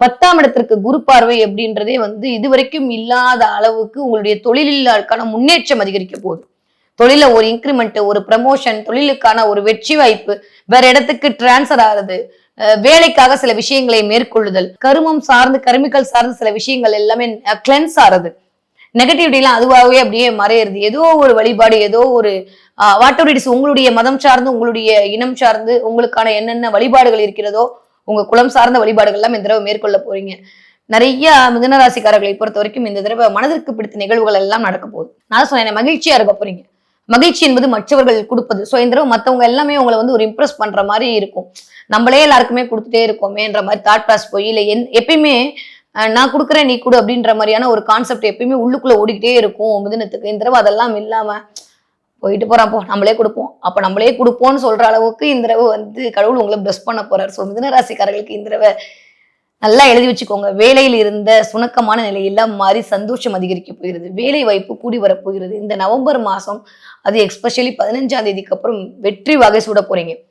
10ஆம் இடத்திற்கு குரு பார்வை அப்படின்றதே இதுவரைக்கும் இல்லாத அளவுக்கு உங்களுடைய தொழிலுக்கான முன்னேற்றம் அதிகரிக்க போகுது. தொழில ஒரு இன்கிரிமெண்ட், ஒரு ப்ரமோஷன், தொழிலுக்கான ஒரு வெற்றி வாய்ப்பு, வேற இடத்துக்கு டிரான்ஸ்பர் ஆகுது, வேலைக்காக சில விஷயங்களை மேற்கொள்ளுதல், கருமம் சார்ந்து கருமிகள் சார்ந்து சில விஷயங்கள் எல்லாமே கிளென்ஸ் ஆறது, நெகட்டிவிட்டி எல்லாம் அதுவாகவே அப்படியே மறையிறது. ஏதோ ஒரு வழிபாடு, ஏதோ ஒரு வாட் எவர் இட் இஸ், உங்களுடைய மதம் சார்ந்து, உங்களுடைய இனம் சார்ந்து, உங்களுக்கான என்னென்ன வழிபாடுகள் இருக்கிறதோ, உங்க குலம் சார்ந்த வழிபாடுகள் எல்லாம் இந்த தடவை மேற்கொள்ள போறீங்க. நிறைய மிதனராசிக்காரர்களை பொறுத்த வரைக்கும் இந்த தடவை மனதிற்கு பிடித்த நிகழ்வுகள் எல்லாம் நடக்க போகுது. நான் சொன்னேன், மகிழ்ச்சியா இருக்க போறீங்க. மகிழ்ச்சி என்பது மற்றவர்கள் கொடுப்பது. சோ இந்த தடவை மத்தவங்க எல்லாமே உங்களை ஒரு இம்ப்ரெஸ் பண்ற மாதிரி இருக்கும். நம்மளே எல்லாருக்குமே கொடுத்துட்டே இருக்கோமேன்ற மாதிரி தாட் ப்ராசஸ் போய் இல்ல எப்பயுமே நான் கொடுக்குறேன் நீ கொடு அப்படின்ற மாதிரியான ஒரு கான்செப்ட் எப்பயுமே உள்ளுக்குள்ள ஓடிக்கிட்டே இருக்கும் மிதுனத்துக்கு. இந்த தடவை அதெல்லாம் இல்லாம போயிட்டு போறான் போ, நம்மளே கொடுப்போம், அப்ப நம்மளே கொடுப்போம்னு சொல்ற அளவுக்கு இந்த தடவை கடவுள் உங்களை பிளஸ் பண்ண போறாரு. சோ மிதுன ராசிக்காரர்களுக்கு இந்த தடவை நல்லா எழுதி வச்சுக்கோங்க. வேலையில் இருந்த சுணக்கமான நிலையெல்லாம் மாறி சந்தோஷம் அதிகரிக்க போகிறது. வேலை வாய்ப்பு கூடி வரப்போகிறது. இந்த நவம்பர் மாசம் அது எஸ்பெஷலி 15ஆம் தேதிக்கு அப்புறம் வெற்றி வகை சூட போறீங்க.